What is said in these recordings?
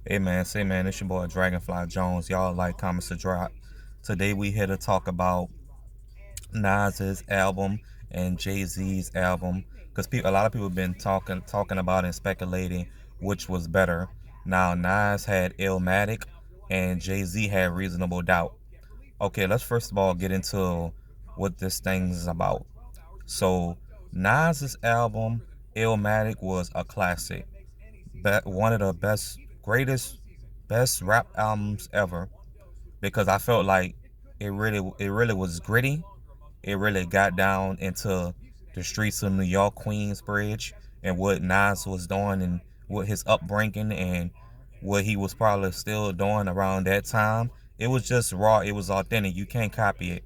Hey man, say man, it's your boy Dragonfly Jones. Y'all like, comments to drop. Today we here to talk about Nas's album and Jay Z's album, because a lot of people have been talking about and speculating which was better. Now Nas had Illmatic and Jay Z had Reasonable Doubt. Okay, let's first of all get into what this thing is about. So Nas's album Illmatic was a classic, one of the greatest, best rap albums ever, because I felt like it really was gritty. It really got down into the streets of New York, Queensbridge, and what Nas was doing and what his upbringing and what he was probably still doing around that time. It was just raw. It was authentic. You can't copy it.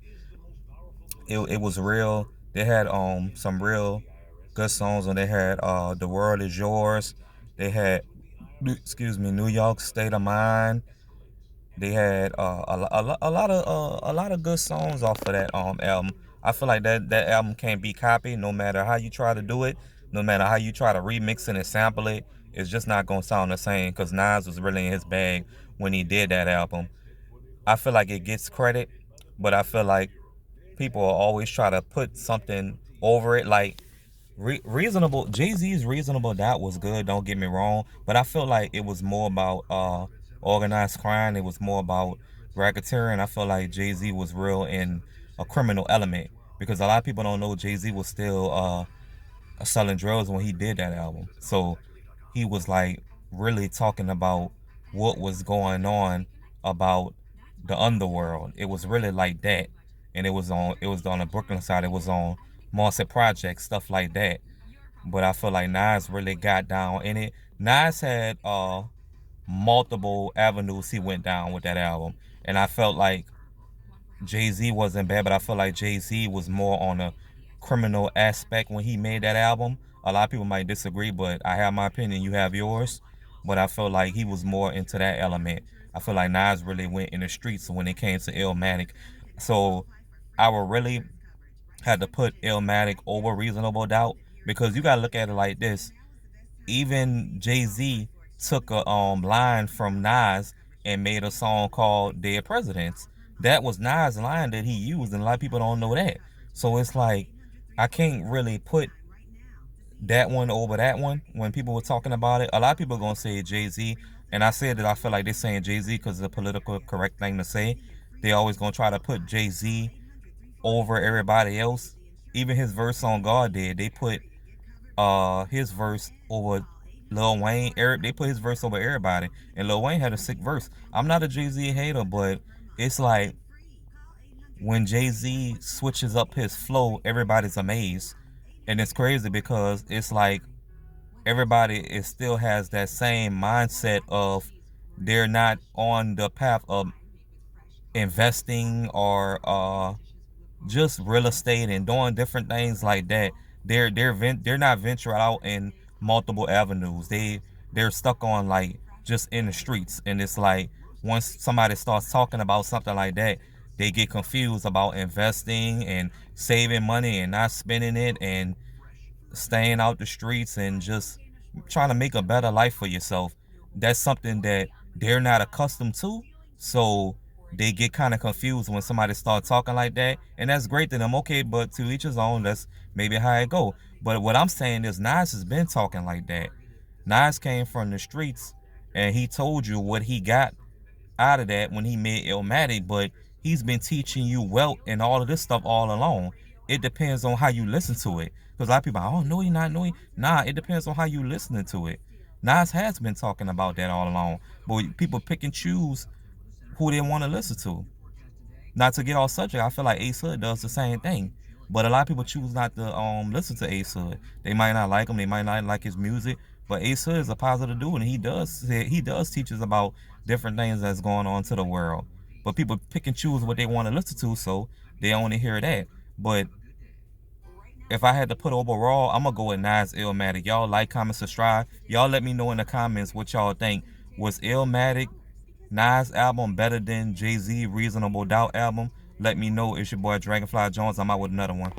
It was real. They had some real good songs, and they had "The World Is Yours." They had, excuse me, New York State of Mind. They had a lot of good songs off of that album. I feel like that album can't be copied, no matter how you try to do it, no matter how you try to remix it and sample it. It's just not gonna sound the same, because Nas was really in his bag when he did that album. I feel like it gets credit, but I feel like people always try to put something over it. Like reasonable, Jay Z's Reasonable Doubt was good. Don't get me wrong, but I feel like it was more about organized crime. It was more about racketeering. I feel like Jay Z was real in a criminal element, because a lot of people don't know Jay Z was still selling drugs when he did that album. So he was like really talking about what was going on about the underworld. It was really like that, and it was on the Brooklyn side. It was on Marset Project, stuff like that. But I feel like Nas really got down in it. Nas had multiple avenues he went down with that album, and I felt like Jay Z wasn't bad, but I feel like Jay Z was more on a criminal aspect when he made that album. A lot of people might disagree, but I have my opinion. You have yours. But I feel like he was more into that element. I feel like Nas really went in the streets when it came to Illmatic. So I would really have to put Illmatic over Reasonable Doubt, because you gotta look at it like this. Even Jay Z took a line from Nas and made a song called "Dead Presidents." That was Nas' line that he used, and a lot of people don't know that. So it's like I can't really put that one over that one. When people were talking about it, a lot of people are gonna say Jay Z, and I said that I feel like they're saying Jay Z because it's a political correct thing to say. They always gonna try to put Jay Z over everybody else. Even his verse on God did. They put his verse over Lil Wayne. Eric, they put his verse over everybody, and Lil Wayne had a sick verse. I'm not a Jay Z hater, but it's like when Jay Z switches up his flow, everybody's amazed, and it's crazy because it's like everybody is still has that same mindset of they're not on the path of investing or just real estate and doing different things like that. They're not venturing out in multiple avenues. They're stuck on like just in the streets, and it's like once somebody starts talking about something like that, they get confused about investing and saving money and not spending it and staying out the streets and just trying to make a better life for yourself. That's something that they're not accustomed to. So they get kind of confused when somebody starts talking like that. And that's great to them. Okay, but to each his own, that's maybe how it go. But what I'm saying is Nas has been talking like that. Nas came from the streets, and he told you what he got out of that when he made Illmatic, but he's been teaching you wealth and all of this stuff all along. It depends on how you listen to it. Because a lot of people, oh, no, he not knowing. Nah, it depends on how you listening to it. Nas has been talking about that all along, but people pick and choose who they want to listen to. Not to get off subject, I feel like Ace Hood does the same thing. But a lot of people choose not to listen to Ace Hood. They might not like him, they might not like his music, but Ace Hood is a positive dude, and he does teach us about different things that's going on to the world. But people pick and choose what they want to listen to, so they only hear that. But if I had to put overall, I'm gonna go with Nas Illmatic. Y'all like, comment, subscribe. Y'all let me know in the comments what y'all think. Was Illmatic Nas album better than Jay Z Reasonable Doubt album? Let me know. It's your boy Dragonfly Jones. I'm out with another one.